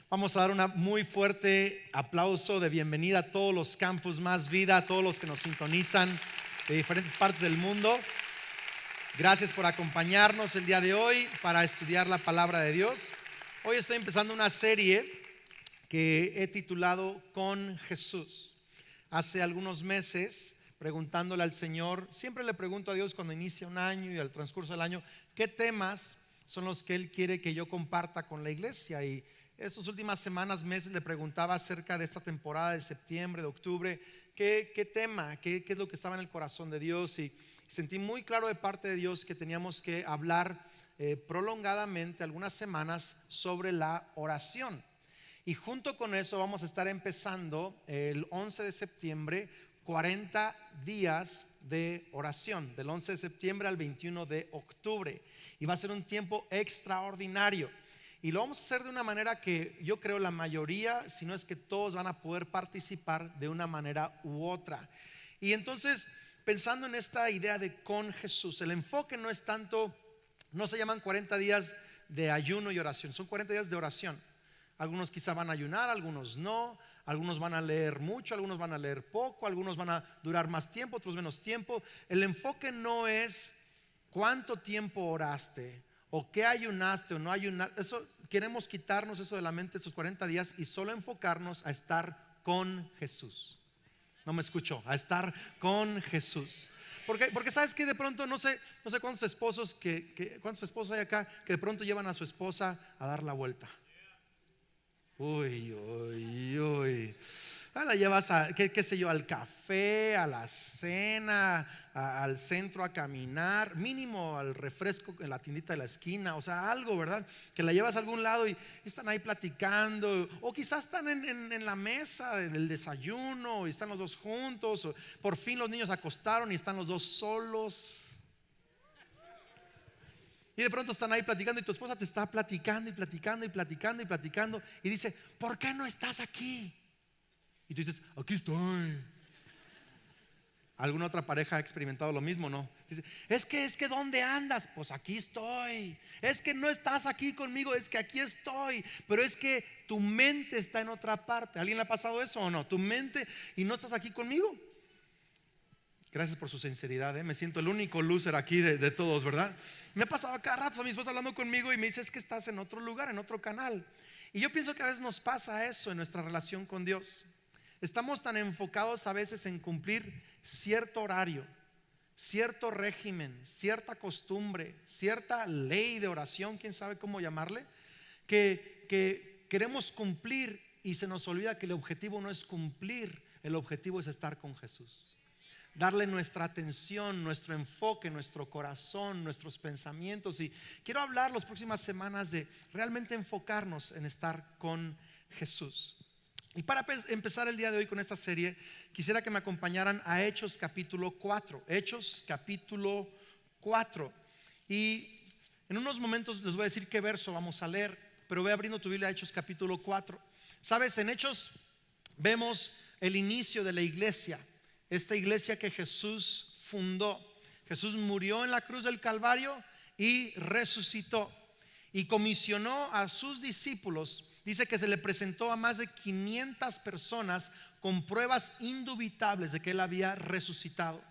Vamos a dar un muy fuerte aplauso de bienvenida a todos los campus Más Vida, a todos los que nos sintonizan de diferentes partes del mundo. Gracias por acompañarnos el día de hoy para estudiar la palabra de Dios. Hoy estoy empezando una serie que he titulado Con Jesús. Hace algunos meses, preguntándole al Señor, siempre le pregunto a Dios cuando inicia un año y al transcurso del año, ¿qué temas son los que Él quiere que yo comparta con la iglesia? Y estas últimas semanas, meses, le preguntaba acerca de esta temporada de septiembre, de octubre, ¿qué tema, qué es lo que estaba en el corazón de Dios? Y sentí muy claro de parte de Dios que teníamos que hablar prolongadamente algunas semanas sobre la oración. Y junto con eso vamos a estar empezando el 11 de septiembre, 40 días de oración, del 11 de septiembre al 21 de octubre. Y va a ser un tiempo extraordinario. Y lo vamos a hacer de una manera que yo creo la mayoría, si no es que todos, van a poder participar de una manera u otra. Y entonces, pensando en esta idea de con Jesús, el enfoque no es tanto, no se llaman 40 días de ayuno y oración, son 40 días de oración. Algunos quizá van a ayunar, algunos no, algunos van a leer mucho, algunos van a leer poco, algunos van a durar más tiempo, otros menos tiempo. El enfoque no es cuánto tiempo oraste o qué ayunaste o no ayunaste. Eso, queremos quitarnos eso de la mente estos 40 días y solo enfocarnos a estar con Jesús. No me escuchó, a estar con Jesús. Porque sabes que de pronto no sé cuántos esposos cuántos esposos hay acá que de pronto llevan a su esposa a dar la vuelta. Uy. La llevas a, qué sé yo, al café, a la cena, al centro a caminar, mínimo al refresco en la tiendita de la esquina, o sea, algo, ¿verdad? Que la llevas a algún lado y están ahí platicando, o quizás están en la mesa del desayuno y están los dos juntos, o por fin los niños acostaron y están los dos solos. Y de pronto están ahí platicando y tu esposa te está platicando y dice, ¿por qué no estás aquí? Y tú dices, aquí estoy. ¿Alguna otra pareja ha experimentado lo mismo? No. Dice, es que ¿dónde andas? Pues aquí estoy. Es que no estás aquí conmigo, es que aquí estoy. Pero es que tu mente está en otra parte. ¿A alguien le ha pasado eso o no? Tu mente y no estás aquí conmigo. Gracias por su sinceridad, Me siento el único loser aquí de todos, ¿verdad? Me ha pasado cada rato a mi esposa hablando conmigo y me dice, es que estás en otro lugar, en otro canal. Y yo pienso que a veces nos pasa eso en nuestra relación con Dios. Estamos tan enfocados a veces en cumplir cierto horario, cierto régimen, cierta costumbre, cierta ley de oración, quién sabe cómo llamarle, que queremos cumplir y se nos olvida que el objetivo no es cumplir, el objetivo es estar con Jesús. Darle nuestra atención, nuestro enfoque, nuestro corazón, nuestros pensamientos. Y quiero hablar las próximas semanas de realmente enfocarnos en estar con Jesús. Y para empezar el día de hoy con esta serie, quisiera que me acompañaran a Hechos capítulo 4. Hechos capítulo 4. Y en unos momentos les voy a decir qué verso vamos a leer, pero ve abriendo tu Biblia a Hechos capítulo 4. Sabes, en Hechos vemos el inicio de la iglesia. Esta iglesia que Jesús fundó. Jesús murió en la cruz del Calvario y resucitó. Y comisionó a sus discípulos. Dice que se le presentó a más de 500 personas con pruebas indubitables de que Él había resucitado.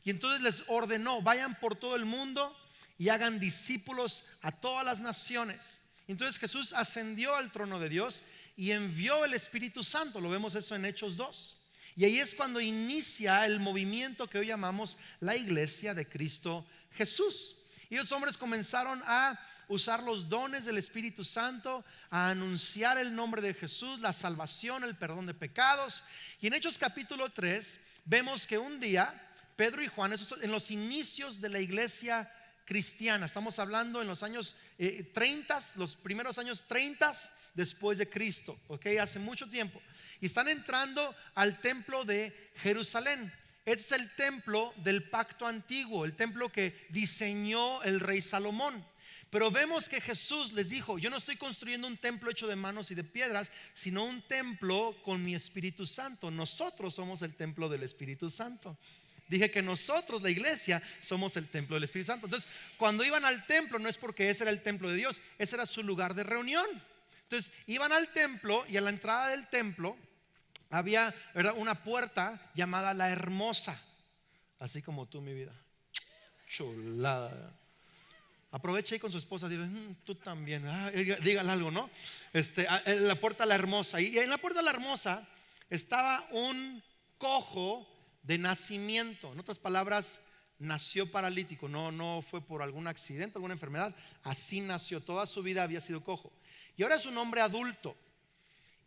Y entonces les ordenó, vayan por todo el mundo y hagan discípulos a todas las naciones. Entonces Jesús ascendió al trono de Dios y envió el Espíritu Santo. Lo vemos eso en Hechos 2. Y ahí es cuando inicia el movimiento que hoy llamamos la iglesia de Cristo Jesús. Y los hombres comenzaron a usar los dones del Espíritu Santo, a anunciar el nombre de Jesús, la salvación, el perdón de pecados. Y en Hechos capítulo 3 vemos que un día Pedro y Juan, en los inicios de la iglesia cristiana, estamos hablando en los años 30, los primeros años 30 después de Cristo, hace mucho tiempo. Y están entrando al templo de Jerusalén. Este es el templo del pacto antiguo, el templo que diseñó el rey Salomón. Pero vemos que Jesús les dijo, yo no estoy construyendo un templo hecho de manos y de piedras, sino un templo con mi Espíritu Santo. Nosotros somos el templo del Espíritu Santo. Dije que nosotros, la iglesia, somos el templo del Espíritu Santo. Entonces, cuando iban al templo, no es porque ese era el templo de Dios, ese era su lugar de reunión. Entonces iban al templo y a la entrada del templo había, ¿verdad?, una puerta llamada la Hermosa, así como tú, mi vida. Chulada. Aprovecha ahí con su esposa, dile, tú también, dígale algo, ¿no? En la puerta la Hermosa. Y en la puerta la Hermosa estaba un cojo de nacimiento. En otras palabras, nació paralítico. No fue por algún accidente, alguna enfermedad. Así nació. Toda su vida había sido cojo. Y ahora es un hombre adulto.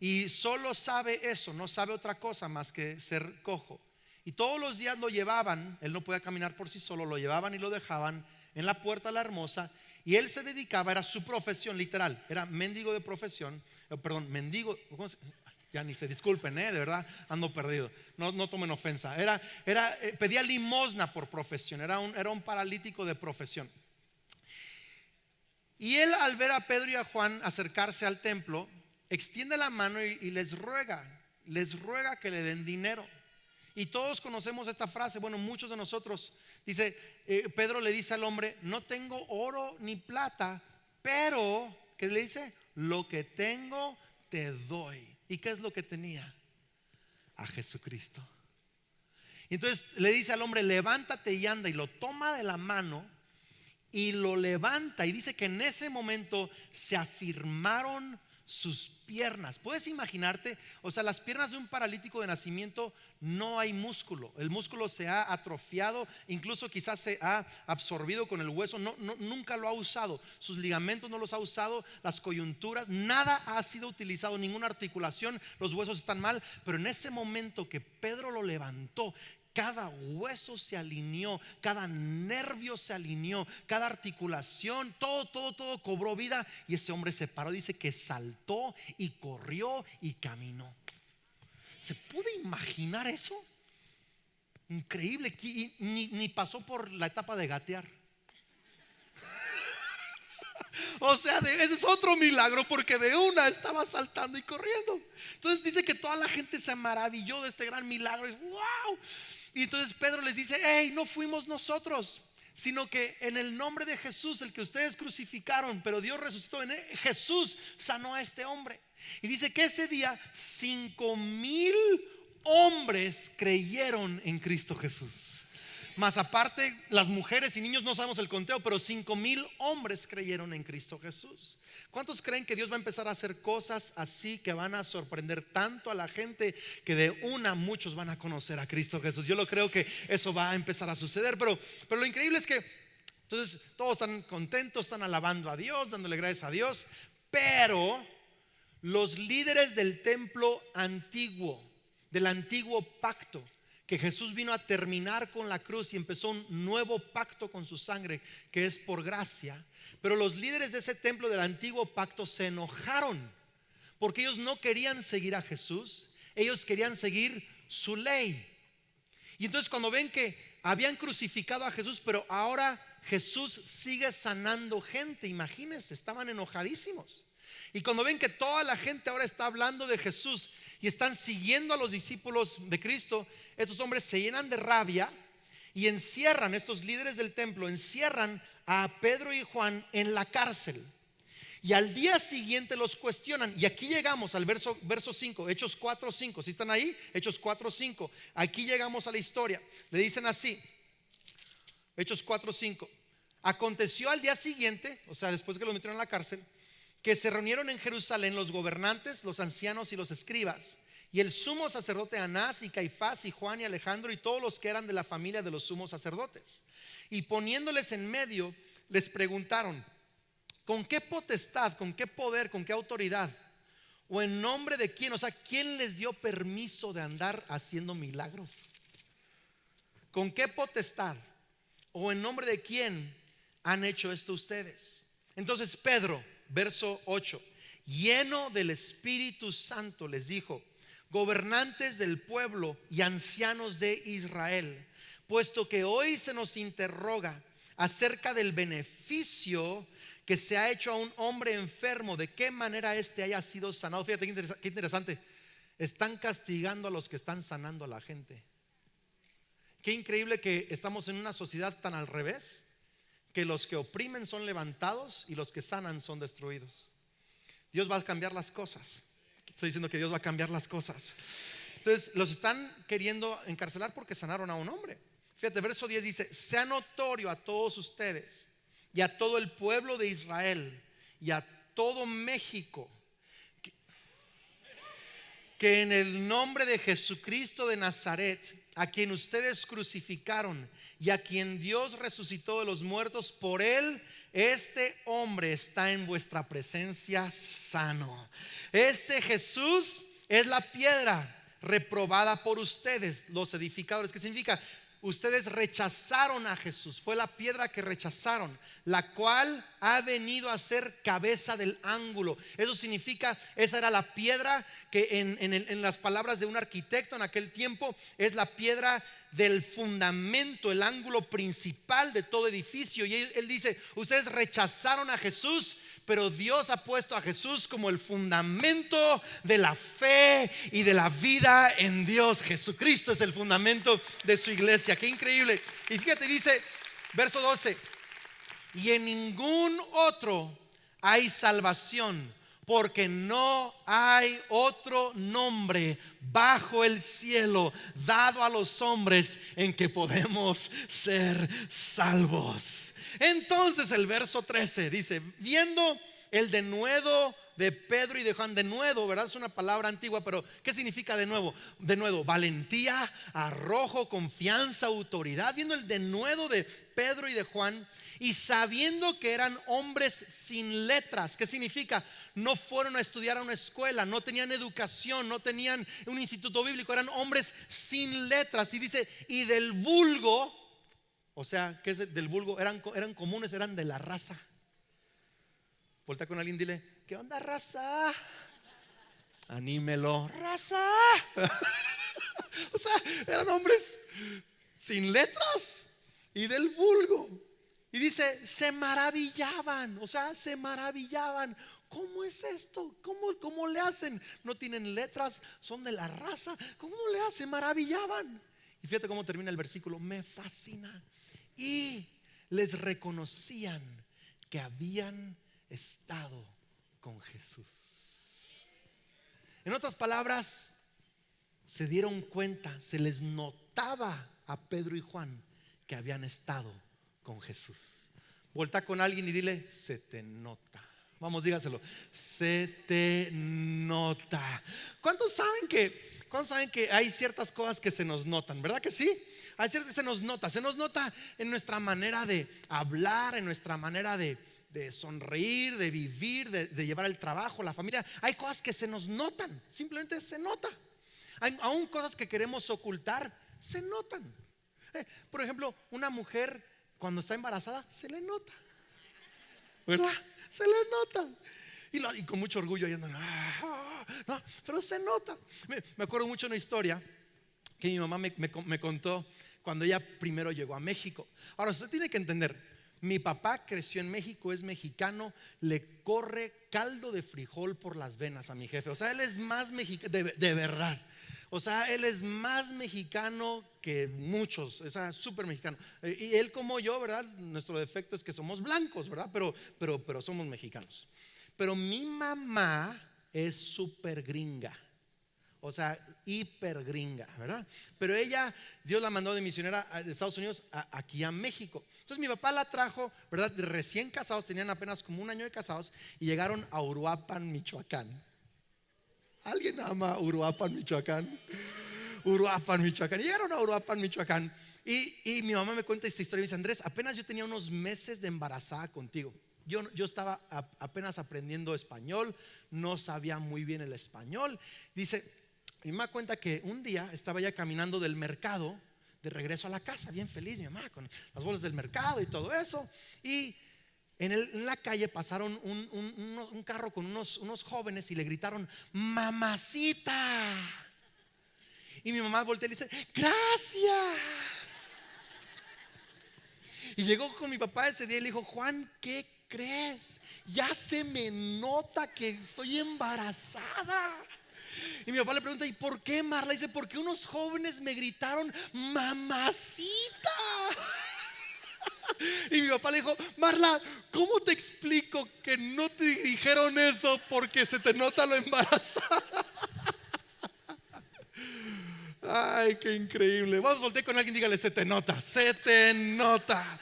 Y solo sabe eso, no sabe otra cosa más que ser cojo. Y todos los días lo llevaban, él no podía caminar por sí solo, lo llevaban y lo dejaban en la puerta de la Hermosa. Y él se dedicaba, era su profesión literal, era mendigo de profesión, perdón, mendigo, ya ni se disculpen, de verdad ando perdido, no tomen ofensa. Pedía limosna por profesión, era un paralítico de profesión. Y él, al ver a Pedro y a Juan acercarse al templo, extiende la mano y les ruega que le den dinero. Y todos conocemos esta frase, bueno, muchos de nosotros. Dice, Pedro le dice al hombre, no tengo oro ni plata, pero, ¿qué le dice? Lo que tengo te doy. ¿Y qué es lo que tenía? A Jesucristo. Entonces le dice al hombre, levántate y anda, y lo toma de la mano y lo levanta, y dice que en ese momento se afirmaron sus piernas. ¿Puedes imaginarte? O sea, las piernas de un paralítico de nacimiento no hay músculo. El músculo se ha atrofiado, incluso quizás se ha absorbido con el hueso. Nunca lo ha usado. Sus ligamentos no los ha usado, las coyunturas, nada ha sido utilizado, ninguna articulación, los huesos están mal. Pero en ese momento que Pedro lo levantó, cada hueso se alineó, cada nervio se alineó, cada articulación, todo cobró vida. Y ese hombre se paró, dice que saltó y corrió y caminó. ¿Se puede imaginar eso? Increíble. Y ni pasó por la etapa de gatear. O sea, ese es otro milagro, porque de una estaba saltando y corriendo. Entonces dice que toda la gente se maravilló de este gran milagro. Es wow. Y entonces Pedro les dice, hey, no fuimos nosotros, sino que en el nombre de Jesús, el que ustedes crucificaron, pero Dios resucitó, Jesús sanó a este hombre. Y dice que ese día 5,000 hombres creyeron en Cristo Jesús. Más aparte, las mujeres y niños, no sabemos el conteo, pero 5,000 hombres creyeron en Cristo Jesús. ¿Cuántos creen que Dios va a empezar a hacer cosas así que van a sorprender tanto a la gente que de una muchos van a conocer a Cristo Jesús? Yo lo creo que eso va a empezar a suceder, pero lo increíble es que entonces todos están contentos, están alabando a Dios, dándole gracias a Dios, pero los líderes del templo antiguo, del antiguo pacto, que Jesús vino a terminar con la cruz y empezó un nuevo pacto con su sangre, que es por gracia. Pero los líderes de ese templo del antiguo pacto se enojaron porque ellos no querían seguir a Jesús, ellos querían seguir su ley. Y entonces cuando ven que habían crucificado a Jesús, pero ahora Jesús sigue sanando gente, imagínense, estaban enojadísimos. Y cuando ven que toda la gente ahora está hablando de Jesús y están siguiendo a los discípulos de Cristo, estos hombres se llenan de rabia y encierran, estos líderes del templo encierran a Pedro y Juan en la cárcel. Y al día siguiente los cuestionan. Y aquí llegamos al verso 5, Hechos 4:5. ¿Sí están ahí? Hechos 4:5. Aquí llegamos a la historia. Le dicen así, Hechos 4:5. Aconteció al día siguiente, o sea, después que los metieron en la cárcel, que se reunieron en Jerusalén los gobernantes, los ancianos y los escribas, y el sumo sacerdote Anás y Caifás y Juan y Alejandro y todos los que eran de la familia de los sumos sacerdotes. Y poniéndoles en medio, les preguntaron, ¿con qué potestad, con qué poder, con qué autoridad, o en nombre de quién? O sea, ¿quién les dio permiso de andar haciendo milagros? ¿Con qué potestad o en nombre de quién han hecho esto ustedes? Entonces Pedro, verso 8, lleno del Espíritu Santo, les dijo, gobernantes del pueblo y ancianos de Israel, puesto que hoy se nos interroga acerca del beneficio que se ha hecho a un hombre enfermo, de qué manera éste haya sido sanado. Fíjate qué interesante, están castigando a los que están sanando a la gente. Qué increíble que estamos en una sociedad tan al revés, que los que oprimen son levantados y los que sanan son destruidos. Dios va a cambiar las cosas. Estoy diciendo que Dios va a cambiar las cosas. Entonces los están queriendo encarcelar porque sanaron a un hombre. Fíjate, verso 10 dice: sea notorio a todos ustedes y a todo el pueblo de Israel y a todo México que en el nombre de Jesucristo de Nazaret, a quien ustedes crucificaron y a quien Dios resucitó de los muertos, por él este hombre está en vuestra presencia sano. Este Jesús es la piedra reprobada por ustedes, los edificadores. ¿Qué significa? Ustedes rechazaron a Jesús. Fue la piedra que rechazaron, la cual ha venido a ser cabeza del ángulo. Eso significa, esa era la piedra que en las palabras de un arquitecto en aquel tiempo es la piedra del fundamento, el ángulo principal de todo edificio. Y él dice: ustedes rechazaron a Jesús, pero Dios ha puesto a Jesús como el fundamento de la fe y de la vida en Dios. Jesucristo es el fundamento de su iglesia. Qué increíble. Y fíjate, dice verso 12: y en ningún otro hay salvación, porque no hay otro nombre bajo el cielo dado a los hombres en que podemos ser salvos. Entonces el verso 13 dice: viendo el denuedo de Pedro y de Juan. Denuedo, ¿verdad? Es una palabra antigua, pero ¿qué significa denuedo? Denuedo, valentía, arrojo, confianza, autoridad. Viendo el denuedo de Pedro y de Juan, y sabiendo que eran hombres sin letras. ¿Qué significa? No fueron a estudiar a una escuela, no tenían educación, no tenían un instituto bíblico, eran hombres sin letras. Y dice: y del vulgo. O sea, ¿qué es del vulgo? Eran comunes, eran de la raza. Voltea con alguien, dile: ¿qué onda, raza? Anímelo, raza. O sea, eran hombres sin letras y del vulgo. Y dice: se maravillaban. O sea, se maravillaban. ¿Cómo es esto? ¿Cómo le hacen? No tienen letras, son de la raza. ¿Cómo le hacen? Maravillaban. Y fíjate cómo termina el versículo: me fascina. Y les reconocían que habían estado con Jesús. En otras palabras, se dieron cuenta, se les notaba a Pedro y Juan que habían estado con Jesús. Volta con alguien y dile: se te nota. Vamos, dígaselo: se te nota. ¿Cuántos saben que hay ciertas cosas que se nos notan? ¿Verdad que sí? Hay ciertas que se nos nota en nuestra manera de hablar, en nuestra manera de sonreír, de vivir, de llevar el trabajo, la familia. Hay cosas que se nos notan, simplemente se nota. Hay aún cosas que queremos ocultar, se notan. Por ejemplo, una mujer cuando está embarazada se le nota, ¿verdad? Se le nota. Y con mucho orgullo ahí andan, no, pero se nota. Me acuerdo mucho de una historia que mi mamá me contó cuando ella primero llegó a México. Ahora, usted tiene que entender: mi papá creció en México, es mexicano, le corre caldo de frijol por las venas a mi jefe. O sea, él es más mexicano, de verdad. O sea, él es más mexicano que muchos, o sea, súper mexicano. Y él como yo, ¿verdad? Nuestro defecto es que somos blancos, ¿verdad? Pero somos mexicanos. Pero mi mamá es súper gringa. O sea, hiper gringa, ¿verdad? Pero ella, Dios la mandó de misionera de Estados Unidos aquí a México. Entonces mi papá la trajo, ¿verdad? Recién casados, tenían apenas como un año de casados, y llegaron a Uruapan, Michoacán. ¿Alguien ama Uruapan, Michoacán? Uruapan, Michoacán. Llegaron a Uruapan, Michoacán. Y mi mamá me cuenta esta historia y me dice: Andrés, apenas yo tenía unos meses de embarazada contigo. Yo estaba apenas aprendiendo español, no sabía muy bien el español. Dice, y me da cuenta que un día estaba ya caminando del mercado de regreso a la casa, bien feliz mi mamá, con las bolsas del mercado y todo eso. Y en la calle pasaron un carro con unos jóvenes y le gritaron: mamacita. Y mi mamá voltea y le dice: gracias. Y llegó con mi papá ese día y le dijo: Juan, ¿qué crees? Ya se me nota que estoy embarazada. Y mi papá le pregunta: ¿y por qué, Marla? Dice: porque unos jóvenes me gritaron mamacita. Y mi papá le dijo: Marla, ¿cómo te explico que no te dijeron eso porque se te nota lo embarazada? Ay, qué increíble. Vamos, voltear con alguien, dígale: se te nota, se te nota.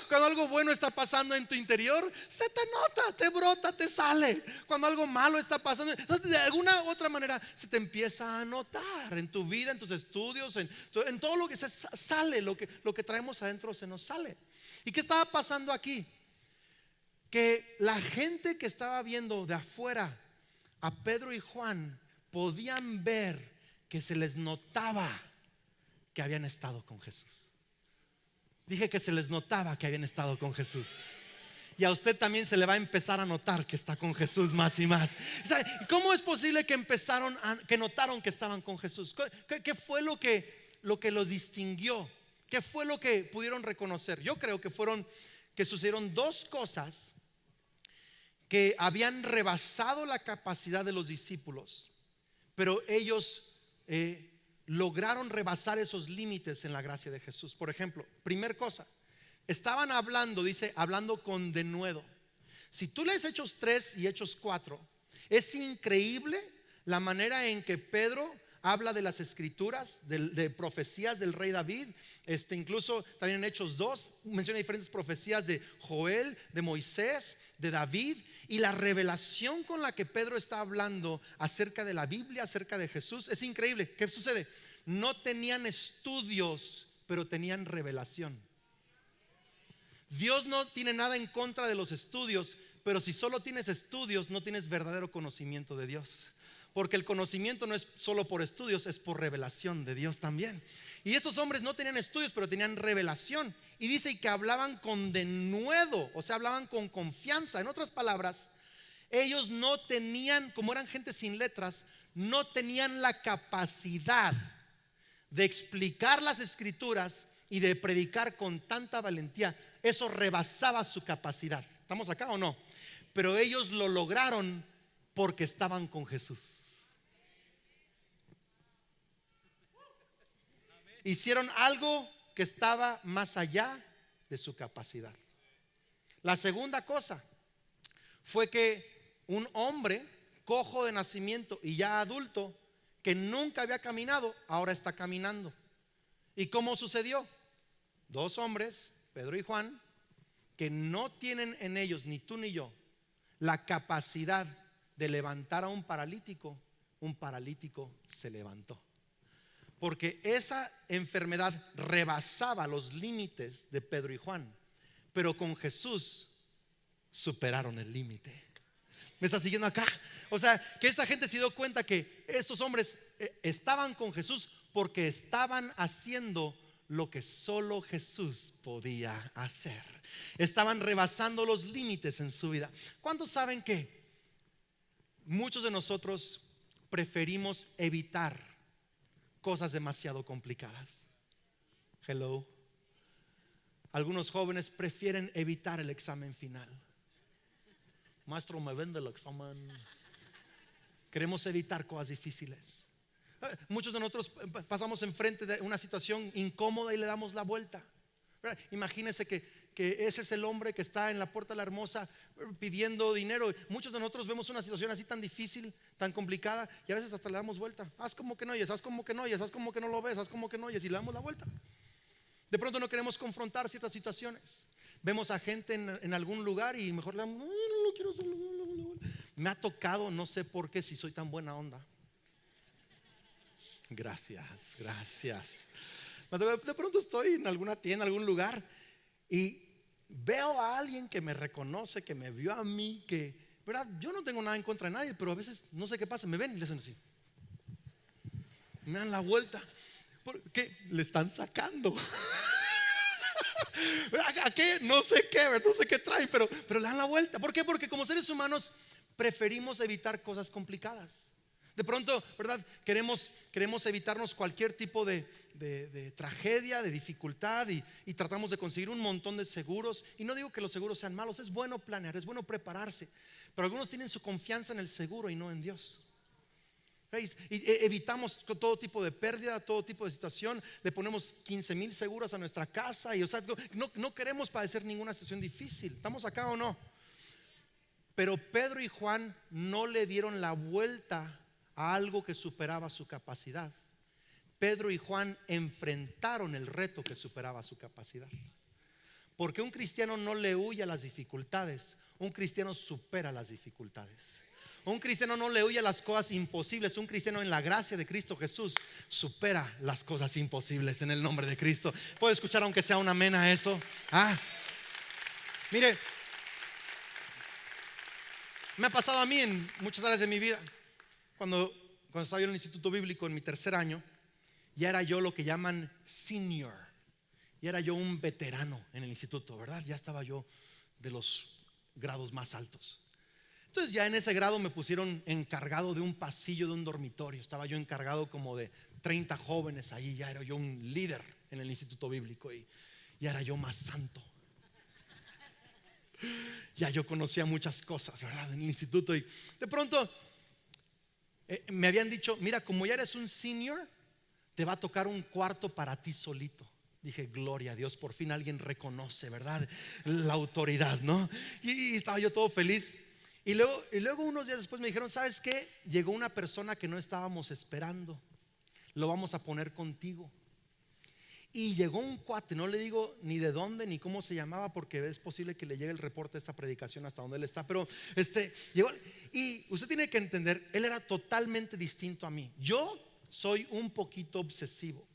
Cuando algo bueno está pasando en tu interior, se te nota, te brota, te sale. Cuando algo malo está pasando, entonces, de alguna u otra manera se te empieza a notar en tu vida, en tus estudios, en todo lo que se sale, lo que traemos adentro se nos sale. ¿Y qué estaba pasando aquí? Que la gente que estaba viendo de afuera a Pedro y Juan podían ver que se les notaba que habían estado con Jesús. Dije que se les notaba que habían estado con Jesús. Y a usted también se le va a empezar a notar que está con Jesús más y más. ¿Cómo es posible que que notaron que estaban con Jesús? ¿Qué fue lo que los distinguió? ¿Qué fue lo que pudieron reconocer? Yo creo que sucedieron dos cosas que habían rebasado la capacidad de los discípulos, pero ellos lograron rebasar esos límites en la gracia de Jesús. Por ejemplo, primer cosa, estaban hablando, dice, hablando con denuedo. Si tú lees Hechos 3 y Hechos 4, es increíble la manera en que Pedro habla de las escrituras, de profecías del rey David. Incluso también en Hechos 2 menciona diferentes profecías de Joel, de Moisés, de David, y la revelación con la que Pedro está hablando acerca de la Biblia, acerca de Jesús, es increíble. ¿Qué sucede? No tenían estudios, pero tenían revelación. Dios no tiene nada en contra de los estudios, pero si solo tienes estudios, no tienes verdadero conocimiento de Dios. Porque el conocimiento no es solo por estudios, es por revelación de Dios también. Y esos hombres no tenían estudios, pero tenían revelación. Y dice que hablaban con denuedo, o sea, hablaban con confianza. En otras palabras, ellos no tenían, como eran gente sin letras, no tenían la capacidad de explicar las escrituras y de predicar con tanta valentía. Eso rebasaba su capacidad. ¿Estamos acá o no? Pero ellos lo lograron porque estaban con Jesús. Hicieron algo que estaba más allá de su capacidad. La segunda cosa fue que un hombre cojo de nacimiento y ya adulto, que nunca había caminado, ahora está caminando. ¿Y cómo sucedió? Dos hombres, Pedro y Juan, que no tienen en ellos, ni tú ni yo, la capacidad de levantar a un paralítico se levantó. Porque esa enfermedad rebasaba los límites de Pedro y Juan, pero con Jesús superaron el límite. ¿Me está siguiendo acá? O sea, que esa gente se dio cuenta que estos hombres estaban con Jesús porque estaban haciendo lo que solo Jesús podía hacer. Estaban rebasando los límites en su vida. ¿Cuántos saben que muchos de nosotros preferimos evitar cosas demasiado complicadas? Hello. Algunos jóvenes prefieren evitar el examen final. Maestro, me vende el examen. Queremos evitar cosas difíciles. Muchos de nosotros pasamos enfrente de una situación incómoda y le damos la vuelta. Imagínense que ese es el hombre que está en la puerta de la Hermosa pidiendo dinero. Muchos de nosotros vemos una situación así tan difícil, tan complicada, y a veces hasta le damos vuelta. Haz como que no oyes, haz como que no oyes, haz como que no lo ves, haz como que no oyes, y le damos la vuelta. De pronto no queremos confrontar ciertas situaciones. Vemos a gente en algún lugar y mejor le damos: no lo quiero hacer. Me ha tocado, no sé por qué, si soy tan buena onda. Gracias. De pronto estoy en alguna tienda, en algún lugar, y veo a alguien que me reconoce, que me vio a mí, que, ¿verdad? Yo no tengo nada en contra de nadie, pero a veces no sé qué pasa, me ven y le hacen así, me dan la vuelta, porque le están sacando. ¿A qué? No sé qué traen, pero le dan la vuelta. ¿Por qué? Porque como seres humanos preferimos evitar cosas complicadas. De pronto, ¿verdad? Queremos evitarnos cualquier tipo de tragedia, de dificultad, y tratamos de conseguir un montón de seguros. Y no digo que los seguros sean malos, es bueno planear, es bueno prepararse, pero algunos tienen su confianza en el seguro y no en Dios. Y evitamos todo tipo de pérdida, todo tipo de situación. Le ponemos 15,000 seguros a nuestra casa. Y o sea, no queremos padecer ninguna situación difícil. ¿Estamos acá o no? Pero Pedro y Juan no le dieron la vuelta a algo que superaba su capacidad. Pedro y Juan enfrentaron el reto que superaba su capacidad. Porque un cristiano no le huye a las dificultades, un cristiano supera las dificultades. Un cristiano no le huye a las cosas imposibles. Un cristiano en la gracia de Cristo Jesús supera las cosas imposibles en el nombre de Cristo. ¿Puedo escuchar aunque sea un amén a eso? Mire, me ha pasado a mí en muchas áreas de mi vida. Cuando estaba yo en el instituto bíblico en mi tercer año, ya era yo lo que llaman senior. Ya era yo un veterano en el instituto, ¿verdad? Ya estaba yo de los grados más altos. Entonces ya en ese grado me pusieron encargado de un pasillo de un dormitorio. Estaba yo encargado como de 30 jóvenes ahí. Ya era yo un líder en el instituto bíblico y ya era yo más santo. Ya yo conocía muchas cosas, ¿verdad? En el instituto. Y de pronto me habían dicho: mira, como ya eres un senior, te va a tocar un cuarto para ti solito. Dije: gloria a Dios, por fin alguien reconoce, ¿verdad?, la autoridad, ¿no? Y estaba yo todo feliz. Y luego unos días después me dijeron: ¿sabes qué? Llegó una persona que no estábamos esperando. Lo vamos a poner contigo. Y llegó un cuate, no le digo ni de dónde ni cómo se llamaba, porque es posible que le llegue el reporte de esta predicación hasta donde él está. Pero llegó, y usted tiene que entender, él era totalmente distinto a mí. Yo soy un poquito obsesivo.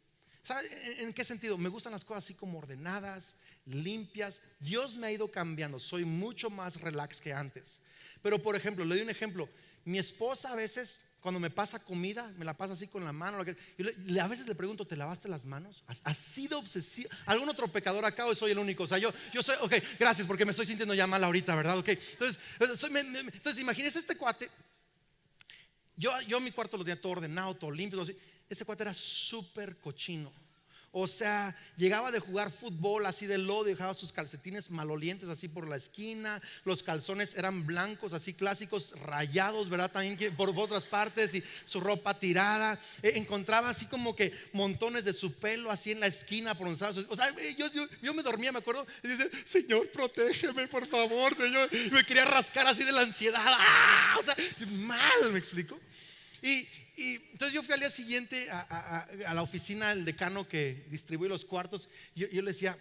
¿Sabe en qué sentido? Me gustan las cosas así como ordenadas, limpias. Dios me ha ido cambiando. Soy mucho más relax que antes. Pero por ejemplo, le doy un ejemplo. Mi esposa a veces, cuando me pasa comida, me la pasa así con la mano. A veces le pregunto: ¿te lavaste las manos? ¿Así de obsesivo? ¿Algún otro pecador acá o soy el único? O sea, yo soy, ok, gracias, porque me estoy sintiendo ya mal ahorita, ¿verdad? Ok, entonces imagínese este cuate. Yo mi cuarto lo tenía todo ordenado, todo limpio. Ese cuate era súper cochino. O sea, llegaba de jugar fútbol así de lodo y dejaba sus calcetines malolientes así por la esquina. Los calzones eran blancos, así clásicos, rayados, ¿verdad? También por otras partes, y su ropa tirada. Encontraba así como que montones de su pelo así en la esquina bronzados. O sea, yo me dormía, me acuerdo, y dice: Señor, protégeme, por favor, Señor. Y me quería rascar así de la ansiedad. O sea, mal, ¿me explico? Y entonces yo fui al día siguiente a la oficina del decano que distribuye los cuartos. Yo le decía: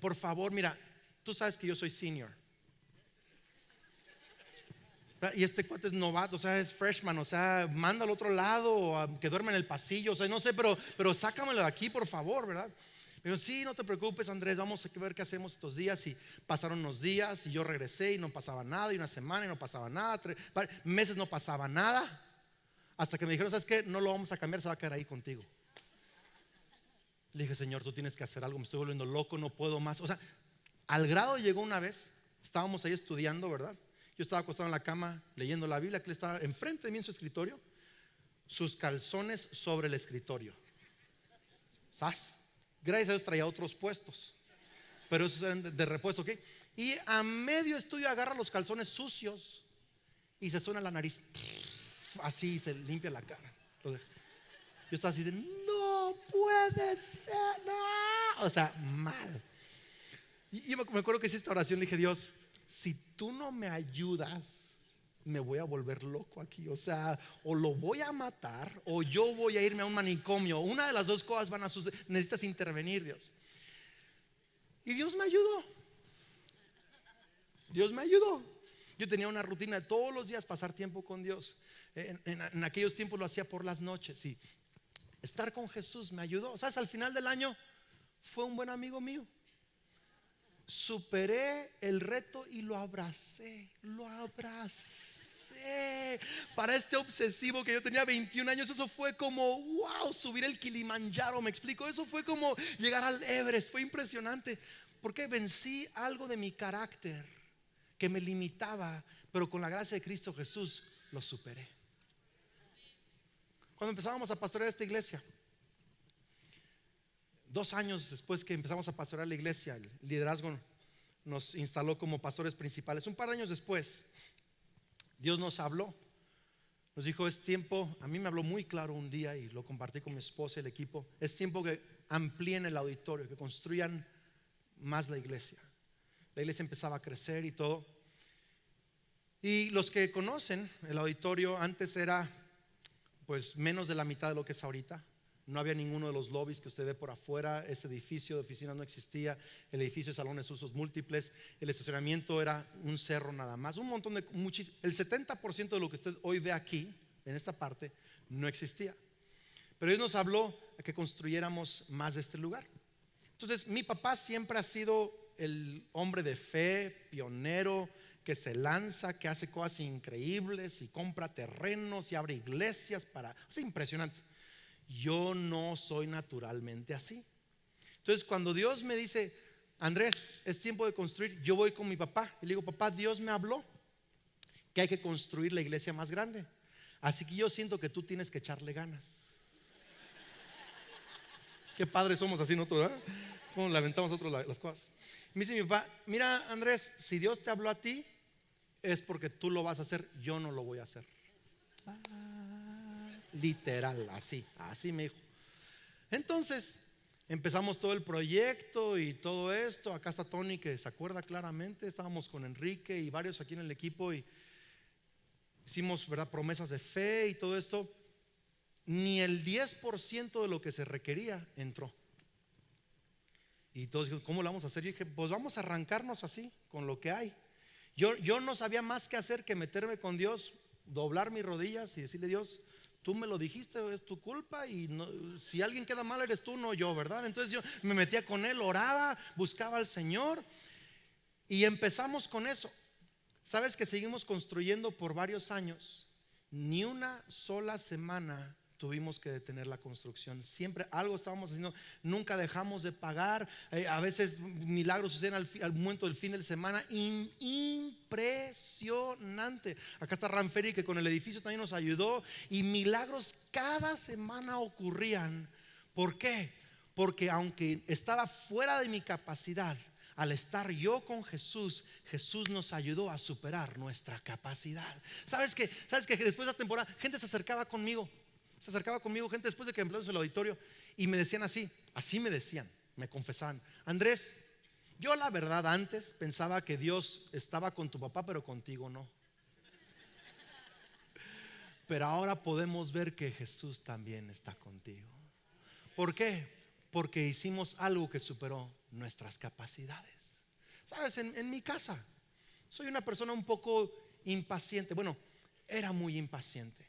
por favor, mira, tú sabes que yo soy senior. Y este cuate es novato, o sea, es freshman. O sea, manda al otro lado, o que duerme en el pasillo. O sea, no sé, pero sácamelo de aquí, por favor, ¿verdad? Me dijo: sí, no te preocupes, Andrés, vamos a ver qué hacemos estos días. Y pasaron unos días y yo regresé y no pasaba nada. Y una semana y no pasaba nada. Meses no pasaba nada. Hasta que me dijeron: ¿sabes qué? No lo vamos a cambiar, se va a quedar ahí contigo. Le dije: Señor, tú tienes que hacer algo, me estoy volviendo loco, no puedo más. O sea, al grado llegó una vez, estábamos ahí estudiando, ¿verdad? Yo estaba acostado en la cama leyendo la Biblia, que él estaba enfrente de mí en su escritorio, sus calzones sobre el escritorio. ¿Sabes? Gracias a Dios traía otros puestos, pero esos eran de repuesto, ¿ok? Y a medio estudio agarra los calzones sucios y se suena la nariz. Así se limpia la cara. Yo estaba así de: no puede ser, no. O sea, mal. Y me acuerdo que hice esta oración. Le dije: Dios, si tú no me ayudas, me voy a volver loco aquí. O sea, o lo voy a matar, o yo voy a irme a un manicomio. Una de las dos cosas van a suceder. Necesitas intervenir, Dios. Y Dios me ayudó. Dios me ayudó. Yo tenía una rutina de todos los días pasar tiempo con Dios. En aquellos tiempos lo hacía por las noches, y estar con Jesús me ayudó. ¿Sabes? Al final del año fue un buen amigo mío. Superé el reto y lo abracé. Para este obsesivo que yo tenía 21 años, eso fue como wow, subir el Kilimanjaro, me explico. Eso fue como llegar al Everest. Fue impresionante, porque vencí algo de mi carácter que me limitaba, pero con la gracia de Cristo Jesús lo superé. Cuando empezábamos a pastorear esta iglesia, 2 años después que empezamos a pastorear la iglesia, el liderazgo nos instaló como pastores principales. Un par de años después, Dios nos habló Nos dijo, es tiempo, a mí me habló muy claro un día y lo compartí con mi esposa y el equipo, es tiempo que amplíen el auditorio, que construyan más la iglesia. La iglesia empezaba a crecer y todo. Y los que conocen el auditorio, antes era pues menos de la mitad de lo que es ahorita. No había ninguno de los lobbies que usted ve por afuera. Ese edificio de oficinas no existía. El edificio de salones de usos múltiples. El estacionamiento era un cerro nada más. Un montón de, el 70% de lo que usted hoy ve aquí, en esta parte, no existía. Pero Dios nos habló a que construyéramos más de este lugar. Entonces mi papá siempre ha sido el hombre de fe, pionero, que se lanza, que hace cosas increíbles y compra terrenos y abre iglesias para... Es impresionante. Yo no soy naturalmente así. Entonces cuando Dios me dice, Andrés, es tiempo de construir, yo voy con mi papá y le digo, papá, Dios me habló que hay que construir la iglesia más grande. Así que yo siento que tú tienes que echarle ganas. Qué padres somos así nosotros, ¿eh? Cómo lamentamos nosotros las cosas. Me dice mi papá, mira Andrés, si Dios te habló a ti, es porque tú lo vas a hacer, yo no lo voy a hacer. Literal, así me dijo. Entonces empezamos todo el proyecto y todo esto. Acá está Tony, que se acuerda claramente. Estábamos con Enrique y varios aquí en el equipo y hicimos, ¿verdad?, promesas de fe y todo esto. Ni el 10% de lo que se requería entró. Y todos dijeron, ¿cómo lo vamos a hacer? Yo dije, pues vamos a arrancarnos así, con lo que hay. Yo no sabía más que hacer que meterme con Dios, doblar mis rodillas y decirle, Dios, tú me lo dijiste, es tu culpa y no, si alguien queda mal eres tú, no yo, ¿verdad? Entonces yo me metía con él, oraba, buscaba al Señor y empezamos con eso. ¿Sabes que seguimos construyendo por varios años? Ni una sola semana tuvimos que detener la construcción. Siempre algo estábamos haciendo. Nunca dejamos de pagar. A veces milagros suceden al momento del fin de semana. Impresionante. Acá está Ranferi, que con el edificio también nos ayudó. Y milagros cada semana ocurrían. ¿Por qué? Porque aunque estaba fuera de mi capacidad, al estar yo con Jesús, Jesús nos ayudó a superar nuestra capacidad. ¿Sabes que después de esa temporada gente se acercaba conmigo, gente después de que empezamos el auditorio y me decían así me decían, me confesaban, Andrés, yo la verdad antes pensaba que Dios estaba con tu papá pero contigo no. Pero ahora podemos ver que Jesús también está contigo. ¿Por qué? Porque hicimos algo que superó nuestras capacidades. Sabes, en mi casa soy una persona un poco impaciente. Bueno, era muy impaciente.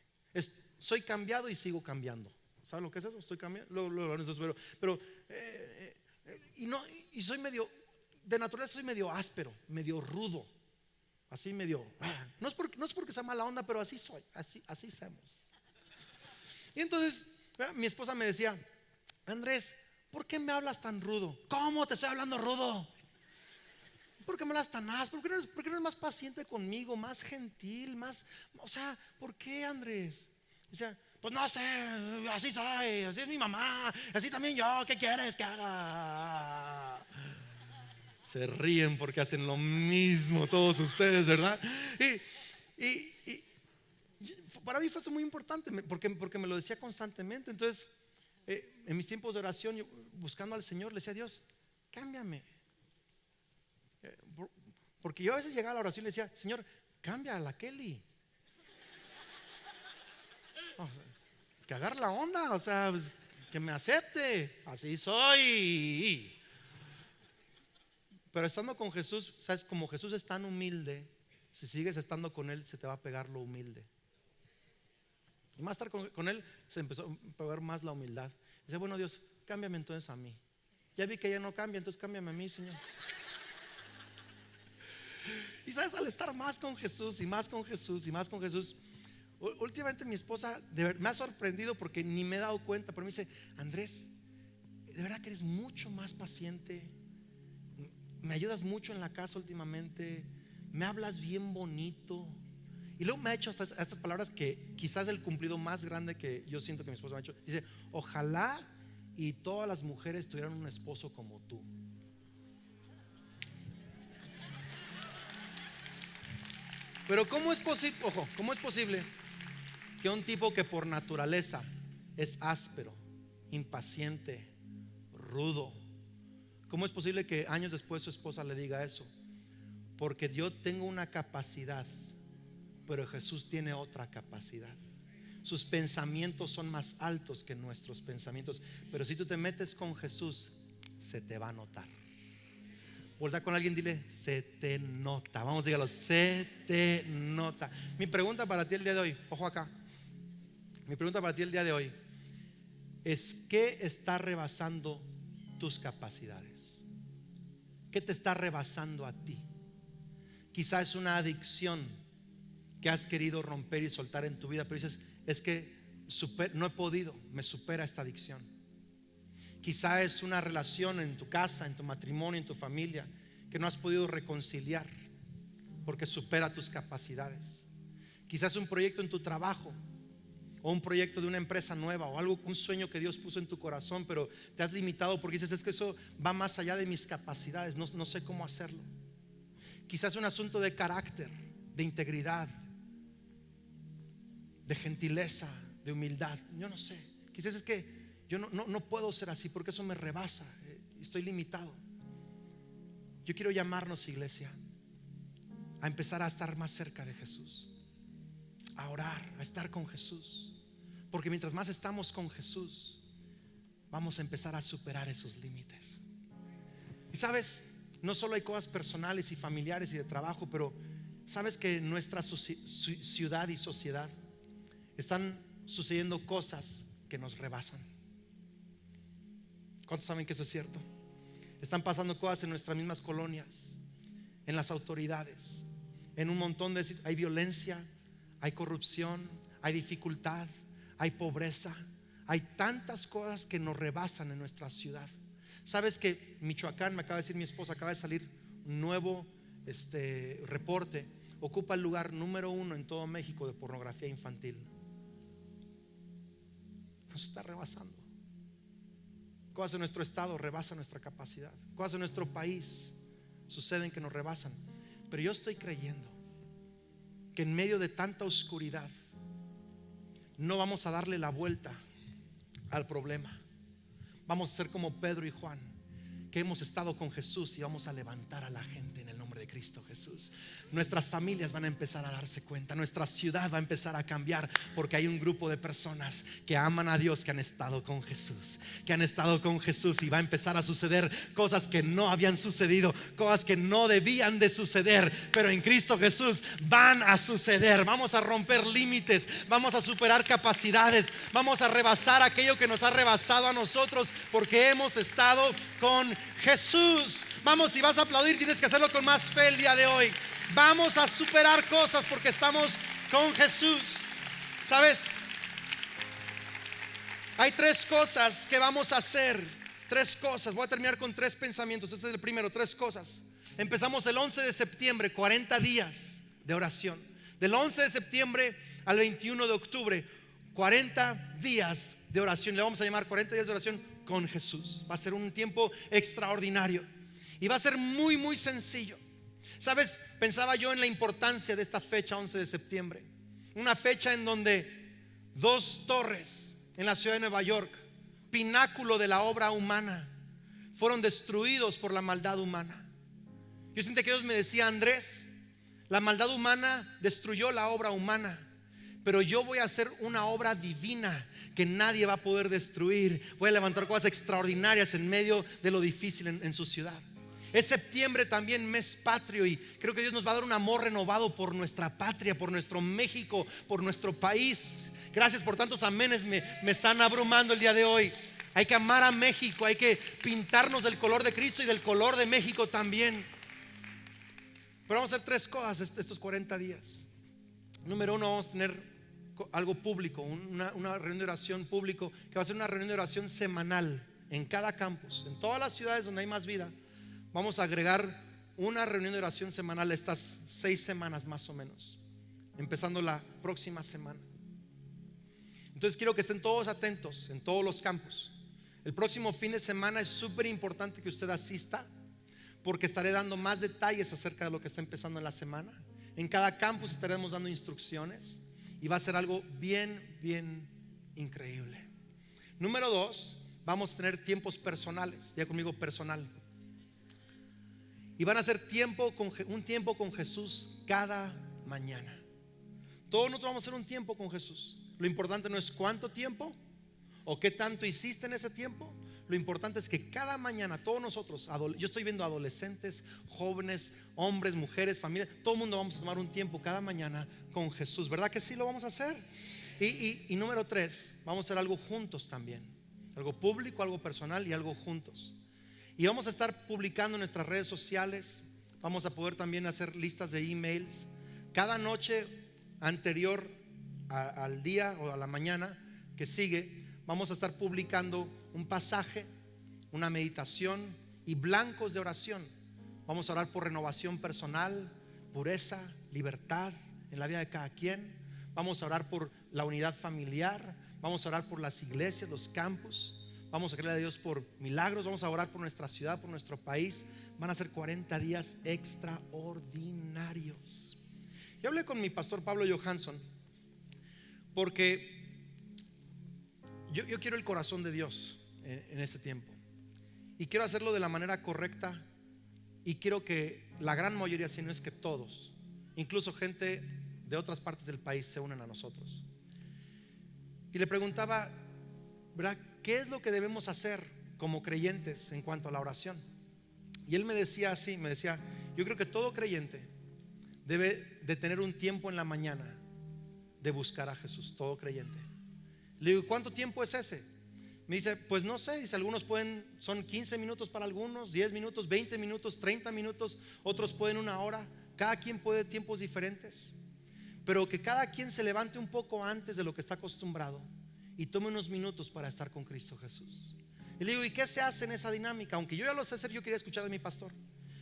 Soy cambiado y sigo cambiando. ¿Sabes lo que es eso? Estoy cambiando. Y soy medio, de naturaleza soy medio áspero, medio rudo. Así medio. No es porque sea mala onda, pero así soy. Así somos. Y entonces mi esposa me decía, Andrés, ¿por qué me hablas tan rudo? ¿Cómo te estoy hablando rudo? ¿Por qué me hablas tan áspero? ¿Por qué no eres más paciente conmigo, más gentil, más, o sea, ¿por qué, Andrés? Dice, pues no sé, así soy, así es mi mamá, así también yo, ¿qué quieres que haga? Se ríen porque hacen lo mismo todos ustedes, ¿verdad? Y para mí fue eso muy importante porque me lo decía constantemente. Entonces en mis tiempos de oración, yo, buscando al Señor, le decía a Dios, cámbiame. Porque yo a veces llegaba a la oración y le decía, Señor, cambia a la Kelly. O sea, que agarre la onda, o sea, pues, que me acepte. Así soy. Pero estando con Jesús, sabes, como Jesús es tan humilde, si sigues estando con Él, se te va a pegar lo humilde. Y más estar con Él, se empezó a pegar más la humildad. Dice, bueno, Dios, cámbiame entonces a mí. Ya vi que ella no cambia, entonces cámbiame a mí, Señor. Y sabes, al estar más con Jesús y más con Jesús y más con Jesús, últimamente mi esposa me ha sorprendido porque ni me he dado cuenta, pero me dice, Andrés, de verdad que eres mucho más paciente, me ayudas mucho en la casa últimamente, me hablas bien bonito. Y luego me ha hecho estas palabras que quizás el cumplido más grande que yo siento que mi esposo me ha hecho. Dice, ojalá y todas las mujeres tuvieran un esposo como tú. Pero ¿cómo es posible? Ojo, ¿cómo es posible que un tipo que por naturaleza es áspero, impaciente, rudo, ¿cómo es posible que años después su esposa le diga eso? Porque yo tengo una capacidad, pero Jesús tiene otra capacidad. Sus pensamientos son más altos que nuestros pensamientos, pero si tú te metes con Jesús, se te va a notar. Voltea con alguien, dile, se te nota. Vamos a decirlo, se te nota. Mi pregunta para ti el día de hoy, ojo acá. Mi pregunta para ti el día de hoy es: ¿qué está rebasando tus capacidades? ¿Qué te está rebasando a ti? Quizá es una adicción que has querido romper y soltar en tu vida, pero dices, es que no he podido, me supera esta adicción. Quizá es una relación en tu casa, en tu matrimonio, en tu familia, que no has podido reconciliar porque supera tus capacidades. Quizás es un proyecto en tu trabajo, o un proyecto de una empresa nueva, o algo, un sueño que Dios puso en tu corazón, pero te has limitado porque dices, es que eso va más allá de mis capacidades, no sé cómo hacerlo. Quizás es un asunto de carácter, de integridad, de gentileza, de humildad. Yo no sé. Quizás es que yo no puedo ser así porque eso me rebasa, estoy limitado. Yo quiero llamarnos, iglesia, a empezar a estar más cerca de Jesús, a orar, a estar con Jesús, porque mientras más estamos con Jesús, vamos a empezar a superar esos límites. Y sabes, no solo hay cosas personales y familiares y de trabajo, pero sabes que en nuestra ciudad y sociedad están sucediendo cosas que nos rebasan. ¿Cuántos saben que eso es cierto? Están pasando cosas en nuestras mismas colonias, en las autoridades, en un montón de hay violencia, hay corrupción, hay dificultad, hay pobreza, hay tantas cosas que nos rebasan en nuestra ciudad. Sabes que Michoacán, me acaba de decir mi esposa, acaba de salir un nuevo reporte, ocupa el lugar número 1 en todo México de pornografía infantil. Nos está rebasando. Cosas en nuestro estado rebasan nuestra capacidad. Cosas en nuestro país suceden que nos rebasan. Pero yo estoy creyendo que en medio de tanta oscuridad no vamos a darle la vuelta al problema. Vamos a ser como Pedro y Juan, que hemos estado con Jesús, y vamos a levantar a la gente en el nombre de Cristo Jesús. Nuestras familias van a empezar a darse cuenta, nuestra ciudad va a empezar a cambiar, porque hay un grupo de personas que aman a Dios, que han estado con Jesús, y va a empezar a suceder cosas que no habían sucedido, cosas que no debían de suceder, pero en Cristo Jesús van a suceder. Vamos a romper límites, vamos a superar capacidades, vamos a rebasar aquello que nos ha rebasado a nosotros, porque hemos estado con Jesús. Vamos, si vas a aplaudir, tienes que hacerlo con más fe el día de hoy. Vamos a superar cosas porque estamos con Jesús. ¿Sabes? Hay 3 cosas que vamos a hacer. 3 cosas. Voy a terminar con 3 pensamientos. Este es el primero, 3 cosas. Empezamos el 11 de septiembre, 40 días de oración. Del 11 de septiembre al 21 de octubre, 40 días de oración. Le vamos a llamar 40 días de oración con Jesús. Va a ser un tiempo extraordinario y va a ser muy, muy sencillo. ¿Sabes? Pensaba yo en la importancia de esta fecha, 11 de septiembre. Una fecha en donde 2 torres en la ciudad de Nueva York, pináculo de la obra humana, fueron destruidos por la maldad humana. Yo sentí que Dios me decía: Andrés, la maldad humana destruyó la obra humana, pero yo voy a hacer una obra divina que nadie va a poder destruir. Voy a levantar cosas extraordinarias en medio de lo difícil en su ciudad. Es septiembre también, mes patrio, y creo que Dios nos va a dar un amor renovado por nuestra patria, por nuestro México, por nuestro país. Gracias por tantos amenes, me están abrumando el día de hoy. Hay que amar a México, hay que pintarnos del color de Cristo y del color de México también. Pero vamos a hacer 3 cosas estos 40 días. Número 1, vamos a tener algo público, una reunión de oración público, que va a ser una reunión de oración semanal en cada campus, en todas las ciudades donde hay más vida. Vamos a agregar una reunión de oración semanal estas 6 semanas más o menos, empezando la próxima semana. Entonces quiero que estén todos atentos en todos los campus. El próximo fin de semana es súper importante que usted asista, porque estaré dando más detalles acerca de lo que está empezando en la semana. En cada campus estaremos dando instrucciones, y va a ser algo bien, bien increíble. Número 2, vamos a tener tiempos personales. Ya conmigo, personal. Y van a ser un tiempo con Jesús cada mañana. Todos nosotros vamos a hacer un tiempo con Jesús. Lo importante no es cuánto tiempo o qué tanto hiciste en ese tiempo. Lo importante es que cada mañana todos nosotros, yo estoy viendo adolescentes, jóvenes, hombres, mujeres, familias, todo el mundo vamos a tomar un tiempo cada mañana con Jesús. ¿Verdad que sí lo vamos a hacer? Y número 3, vamos a hacer algo juntos también. Algo público, algo personal y algo juntos. Y vamos a estar publicando en nuestras redes sociales. Vamos a poder también hacer listas de emails. Cada noche anterior al día o a la mañana que sigue, vamos a estar publicando un pasaje, una meditación y blancos de oración. Vamos a orar por renovación personal, pureza, libertad en la vida de cada quien. Vamos a orar por la unidad familiar. Vamos a orar por las iglesias, los campus. Vamos a creerle a Dios por milagros. Vamos a orar por nuestra ciudad, por nuestro país. Van a ser 40 días extraordinarios. Yo hablé con mi pastor Pablo Johansson porque yo quiero el corazón de Dios en ese tiempo. Y quiero hacerlo de la manera correcta. Y quiero que la gran mayoría, si no es que todos, incluso gente de otras partes del país, se unan a nosotros. Y le preguntaba, ¿verdad?, ¿qué es lo que debemos hacer como creyentes en cuanto a la oración? Y él me decía así, yo creo que todo creyente debe de tener un tiempo en la mañana de buscar a Jesús, todo creyente. Le digo, ¿cuánto tiempo es ese? Me dice, pues no sé, dice, algunos pueden, son 15 minutos para algunos, 10 minutos, 20 minutos, 30 minutos, otros pueden una hora, cada quien puede tiempos diferentes, pero que cada quien se levante un poco antes de lo que está acostumbrado y tome unos minutos para estar con Cristo Jesús. Y le digo, ¿y qué se hace en esa dinámica? Aunque yo ya lo sé hacer, yo quería escuchar de mi pastor.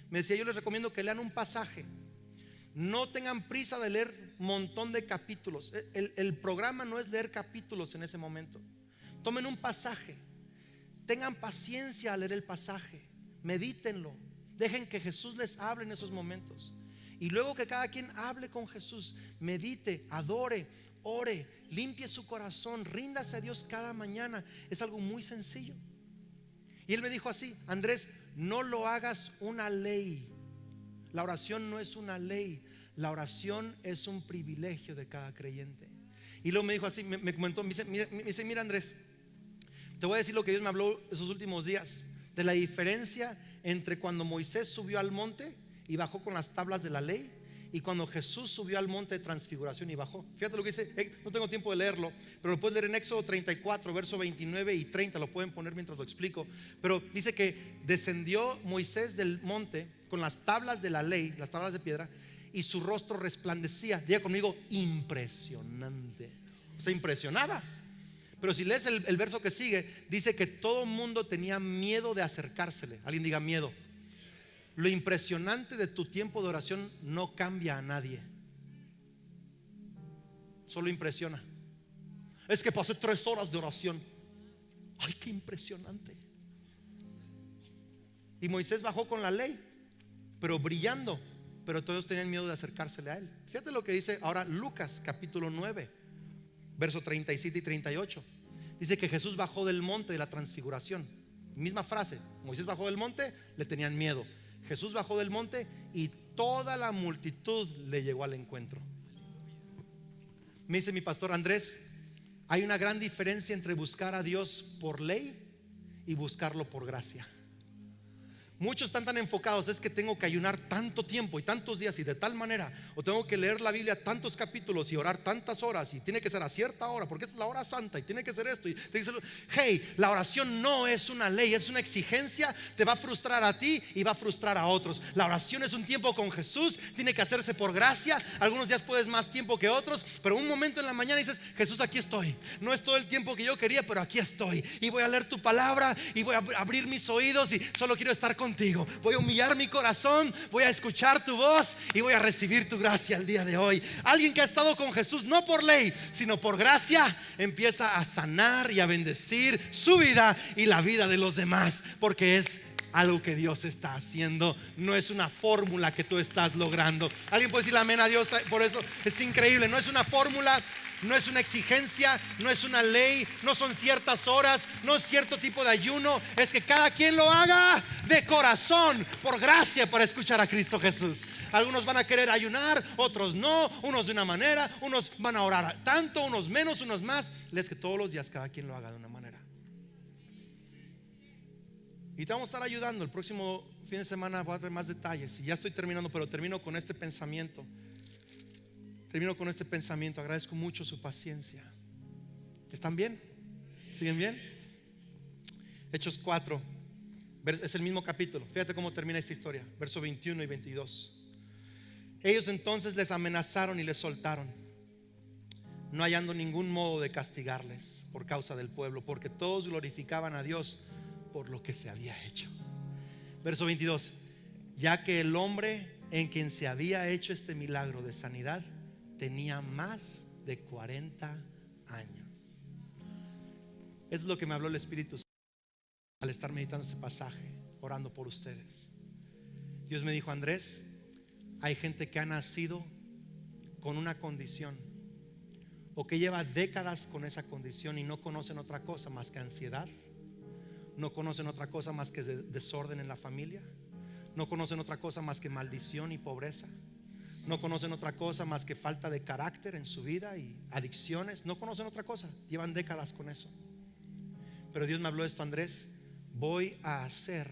Me decía, yo les recomiendo que lean un pasaje. No tengan prisa de leer un montón de capítulos. El programa no es leer capítulos en ese momento. Tomen un pasaje, tengan paciencia al leer el pasaje, medítenlo, dejen que Jesús les hable en esos momentos. Y luego que cada quien hable con Jesús, medite, adore, ore, limpie su corazón, ríndase a Dios cada mañana. Es algo muy sencillo. Y él me dijo así, Andrés, no lo hagas una ley. La oración no es una ley, la oración es un privilegio de cada creyente. Y luego me dijo así, me comentó, me dice, mira Andrés, te voy a decir lo que Dios me habló esos últimos días, de la diferencia entre cuando Moisés subió al monte y bajó con las tablas de la ley, y cuando Jesús subió al monte de transfiguración y bajó. Fíjate lo que dice, no tengo tiempo de leerlo, pero lo puedes leer en Éxodo 34, verso 29 y 30, lo pueden poner mientras lo explico. Pero dice que descendió Moisés del monte con las tablas de la ley, las tablas de piedra, y su rostro resplandecía. Diga conmigo, impresionante. O sea, impresionaba. Pero si lees el verso que sigue, dice que todo el mundo tenía miedo de acercársele. Alguien diga miedo. Lo impresionante de tu tiempo de oración no cambia a nadie, solo impresiona. Es que pasé 3 horas de oración. Ay, qué impresionante. Y Moisés bajó con la ley, pero brillando, pero todos tenían miedo de acercársele a él. Fíjate lo que dice ahora Lucas capítulo 9, verso 37 y 38. Dice que Jesús bajó del monte de la transfiguración. Misma frase, Moisés bajó del monte, le tenían miedo. Jesús bajó del monte y toda la multitud le llegó al encuentro. Me dice mi pastor Andrés, hay una gran diferencia entre buscar a Dios por ley y buscarlo por gracia. Muchos están tan enfocados, es que tengo que ayunar tanto tiempo y tantos días y de tal manera, o tengo que leer la Biblia tantos capítulos y orar tantas horas, y tiene que ser a cierta hora porque es la hora santa y tiene que ser esto y tiene que ser... Hey, la oración no es una ley, es una exigencia. Te va a frustrar a ti y va a frustrar a otros. La oración es un tiempo con Jesús, tiene que hacerse por gracia. Algunos días puedes más tiempo que otros, pero un momento en la mañana dices, Jesús, aquí estoy. No es todo el tiempo que yo quería, pero aquí estoy y voy a leer tu palabra y voy a abrir mis oídos y solo quiero estar contigo. Voy a humillar mi corazón, voy a escuchar tu voz y voy a recibir tu gracia el día de hoy. Alguien que ha estado con Jesús no por ley, sino por gracia, empieza a sanar y a bendecir su vida y la vida de los demás, porque es algo que Dios está haciendo, no es una fórmula que tú estás logrando. Alguien puede decirle amén a Dios por eso. Es increíble, no es una fórmula, no es una exigencia, no es una ley, no son ciertas horas, no es cierto tipo de ayuno. Es que cada quien lo haga de corazón, por gracia, para escuchar a Cristo Jesús. Algunos van a querer ayunar, otros no, unos de una manera, unos van a orar tanto, unos menos, unos más. Es que todos los días cada quien lo haga de una manera. Y te vamos a estar ayudando. El próximo fin de semana voy a traer más detalles. Y ya estoy terminando, pero termino con este pensamiento. Agradezco mucho su paciencia. ¿Están bien? ¿Siguen bien? Hechos 4. Es el mismo capítulo. Fíjate cómo termina esta historia. Verso 21 y 22. Ellos entonces les amenazaron y les soltaron, no hallando ningún modo de castigarles por causa del pueblo, porque todos glorificaban a Dios por lo que se había hecho. Verso 22. Ya que el hombre en quien se había hecho este milagro de sanidad tenía más de 40 años. Eso es lo que me habló el Espíritu Santo al estar meditando este pasaje, orando por ustedes. Dios me dijo: Andrés, hay gente que ha nacido con una condición, o que lleva décadas con esa condición y no conocen otra cosa más que ansiedad, no conocen otra cosa más que desorden en la familia, no conocen otra cosa más que maldición y pobreza, no conocen otra cosa más que falta de carácter en su vida y adicciones, no conocen otra cosa, llevan décadas con eso. Pero Dios me habló esto: Andrés, voy a hacer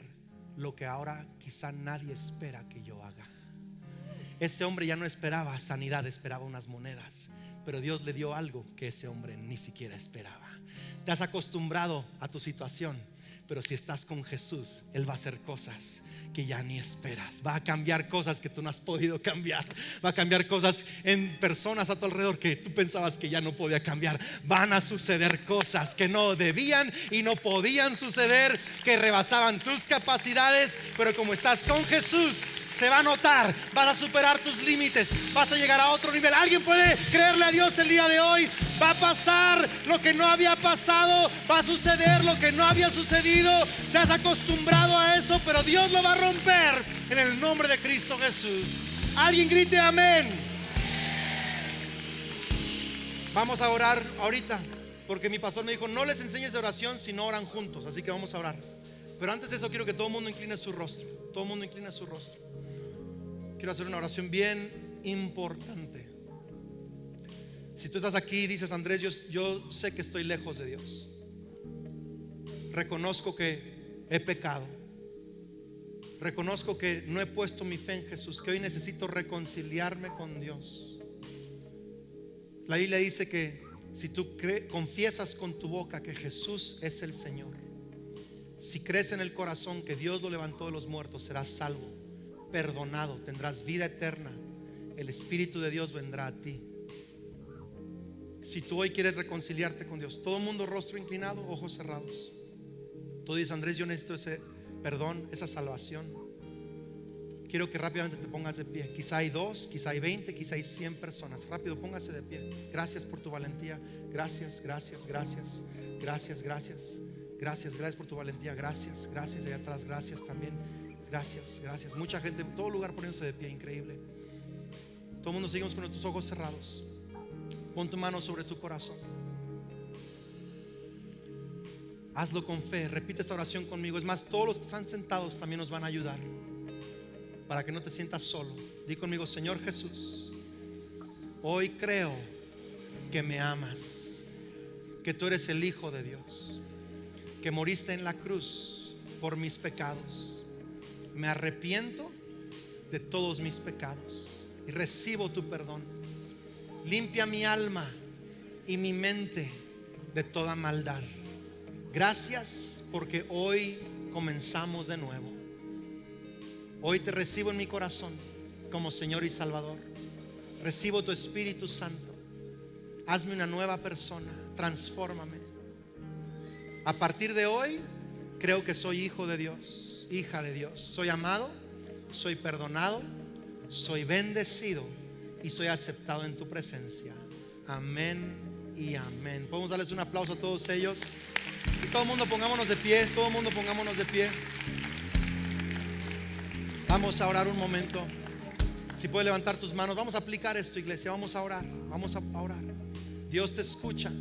lo que ahora quizá nadie espera que yo haga. Ese hombre ya no esperaba sanidad, esperaba unas monedas, pero Dios le dio algo que ese hombre ni siquiera esperaba. Te has acostumbrado a tu situación, pero si estás con Jesús, Él va a hacer cosas que ya ni esperas. Va a cambiar cosas que tú no has podido cambiar. Va a cambiar cosas en personas a tu alrededor que tú pensabas que ya no podía cambiar. Van a suceder cosas que no debían y no podían suceder, que rebasaban tus capacidades, pero como estás con Jesús, se va a notar, vas a superar tus límites, vas a llegar a otro nivel. ¿Alguien puede creerle a Dios el día de hoy? Va a pasar lo que no había pasado, va a suceder lo que no había sucedido. Te has acostumbrado a eso, pero Dios lo va a romper en el nombre de Cristo Jesús. Alguien grite amén. Vamos a orar ahorita, porque mi pastor me dijo: no les enseñes de oración si no oran juntos. Así que vamos a orar. Pero antes de eso quiero que todo el mundo incline su rostro. Todo el mundo incline su rostro. Quiero hacer una oración bien importante. Si tú estás aquí y dices: Andrés, yo sé que estoy lejos de Dios, reconozco que he pecado, reconozco que no he puesto mi fe en Jesús, que hoy necesito reconciliarme con Dios. La Biblia dice que si tú confiesas con tu boca que Jesús es el Señor, si crees en el corazón que Dios lo levantó de los muertos, serás salvo, perdonado, tendrás vida eterna. El Espíritu de Dios vendrá a ti. Si tú hoy quieres reconciliarte con Dios, todo el mundo rostro inclinado, ojos cerrados. Tú dices: Andrés, yo necesito ese perdón, esa salvación. Quiero que rápidamente te pongas de pie. Quizá hay 2, quizá hay 20, quizá hay 100 personas. Rápido, póngase de pie. Gracias por tu valentía. Gracias, gracias, gracias. Gracias, gracias. Gracias, gracias por tu valentía. Gracias, gracias. Allá atrás, gracias también. Gracias, gracias. Mucha gente en todo lugar poniéndose de pie, increíble. Todo el mundo seguimos con nuestros ojos cerrados. Pon tu mano sobre tu corazón. Hazlo con fe. Repite esta oración conmigo. Es más, todos los que están sentados también nos van a ayudar, para que no te sientas solo. Di conmigo: Señor Jesús, hoy creo que me amas, que tú eres el Hijo de Dios, que moriste en la cruz por mis pecados. Me arrepiento de todos mis pecados y recibo tu perdón. Limpia mi alma y mi mente de toda maldad. Gracias porque hoy comenzamos de nuevo. Hoy te recibo en mi corazón como Señor y Salvador. Recibo tu Espíritu Santo. Hazme una nueva persona. Transfórmame. A partir de hoy creo que soy hijo de Dios, hija de Dios. Soy amado, soy perdonado, soy bendecido y soy aceptado en tu presencia. Amén y amén. Podemos darles un aplauso a todos ellos. Y todo el mundo pongámonos de pie. Todo el mundo pongámonos de pie. Vamos a orar un momento. Si puedes levantar tus manos. Vamos a aplicar esto, iglesia. Vamos a orar. Vamos a orar. Dios te escucha.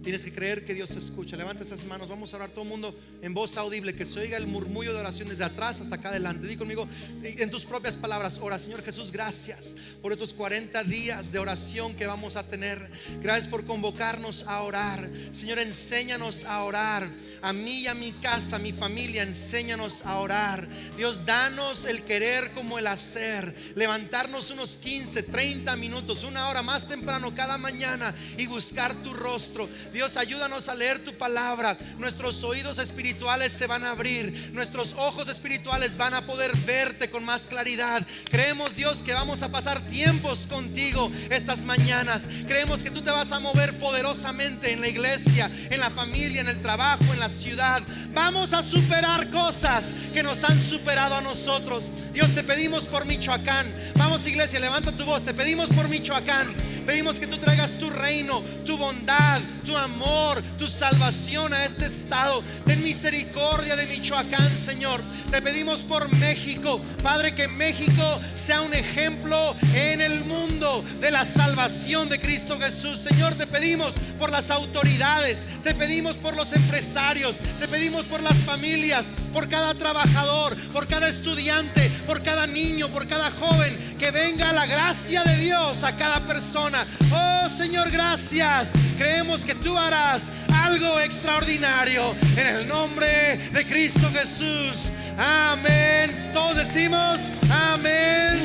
Tienes que creer que Dios te escucha. Levanta esas manos, vamos a orar todo el mundo en voz audible, que se oiga el murmullo de oración desde atrás hasta acá adelante. Di conmigo en tus propias palabras, ora: Señor Jesús, gracias por estos 40 días de oración que vamos a tener. Gracias por convocarnos a orar. Señor, enséñanos a orar. A mí y a mi casa, a mi familia, enséñanos a orar. Dios, danos el querer como el hacer. Levantarnos unos 15, 30 minutos, una hora más temprano cada mañana y buscar tu rostro. Dios, ayúdanos a leer tu palabra. Nuestros oídos espirituales se van a abrir. Nuestros ojos espirituales van a poder verte con más claridad. Creemos, Dios, que vamos a pasar tiempos contigo estas mañanas. Creemos que tú te vas a mover poderosamente en la iglesia, en la familia, en el trabajo, en la ciudad. Vamos a superar cosas que nos han superado a nosotros. Dios, te pedimos por Michoacán. Vamos, iglesia, levanta tu voz. Te pedimos por Michoacán. Pedimos que tú traigas tu reino, tu bondad, tu amor, tu salvación a este estado. Ten misericordia de Michoacán, Señor. Te pedimos por México, Padre, que México sea un ejemplo en el mundo de la salvación de Cristo Jesús. Señor, te pedimos por las autoridades, te pedimos por los empresarios, te pedimos por las familias, por cada trabajador, por cada estudiante, por cada niño, por cada joven. Que venga la gracia de Dios a cada persona. Oh, Señor, gracias. Creemos que tú harás algo extraordinario en el nombre de Cristo Jesús. Amén. Todos decimos amén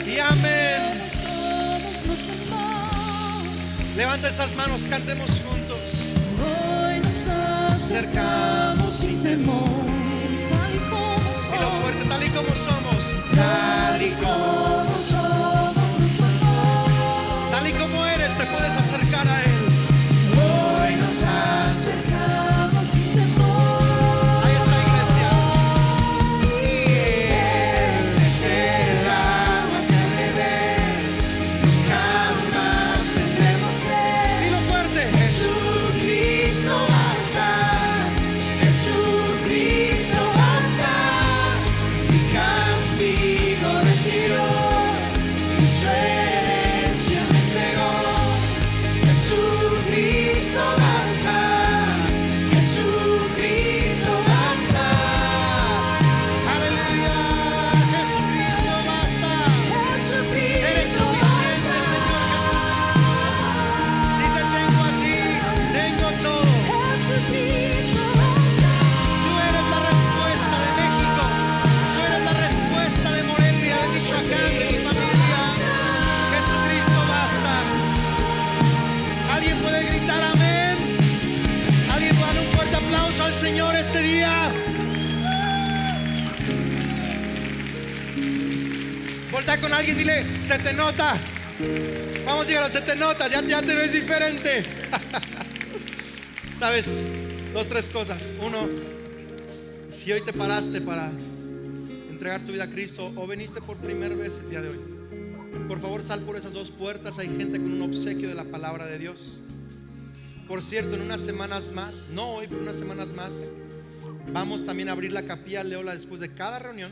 y amén. Levanta esas manos, cantemos juntos. Hoy nos acercamos sin temor, tal y como somos. Dilo fuerte: tal y como somos. Tal y como somos, nos amó. Tal y como eres, te puedes acercar a Él. Hoy nos acercamos sin temor. Ahí está, iglesia. Y Él es el agua que al beber jamás tendremos sed. Dilo fuerte. Jesucristo basta, Jesucristo basta. Mi castigo recibió y su herencia me entregó. Jesucristo basta, Jesucristo basta. Aleluya. Jesucristo basta. Jesucristo Eres suficiente, Señor Jesús. Si te tengo a ti, tengo todo. Jesucristo basta. Tú eres la respuesta de México. Tú eres la respuesta de Morelia, de Michoacán, de mi familia. Jesucristo basta. ¿Alguien puede gritar amén? ¿Alguien puede dar un fuerte aplauso al Señor este día? Voltea con alguien, dile: se te nota. Vamos, dígalo: se te nota, ya te ves diferente. ¿Sabes? 2, 3 cosas. Uno, si hoy te paraste para entregar tu vida a Cristo o viniste por primera vez el día de hoy, por favor, sal por esas 2 puertas. Hay gente con un obsequio de la palabra de Dios. Por cierto, en unas semanas más, no hoy, pero unas semanas más, vamos también a abrir la capilla Leola. Después de cada reunión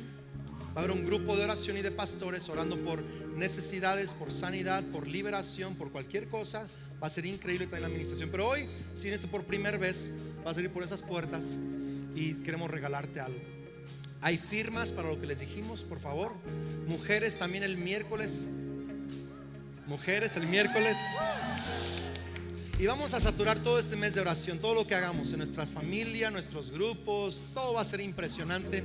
va a haber un grupo de oración y de pastores orando por necesidades, por sanidad, por liberación, por cualquier cosa. Va a ser increíble también la administración. Pero hoy, si viniste por primera vez, vas a ir por esas puertas y queremos regalarte algo. Hay firmas para lo que les dijimos, por favor. Mujeres también el miércoles. Mujeres el miércoles. Y vamos a saturar todo este mes de oración. Todo lo que hagamos en nuestras familias, nuestros grupos, todo va a ser impresionante.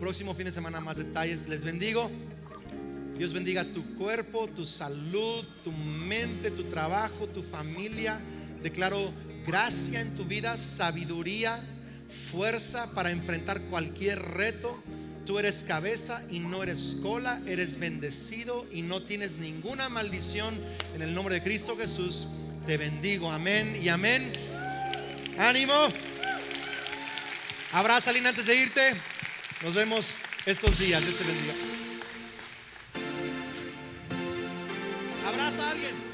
Próximo fin de semana más detalles. Les bendigo. Dios bendiga tu cuerpo, tu salud, tu mente, tu trabajo, tu familia. Declaro gracia en tu vida, sabiduría, fuerza para enfrentar cualquier reto. Tú eres cabeza y no eres cola. Eres bendecido y no tienes ninguna maldición. En el nombre de Cristo Jesús te bendigo. Amén y amén. Ánimo. Abraza a alguien antes de irte. Nos vemos estos días. Dios te bendiga. Abraza a alguien.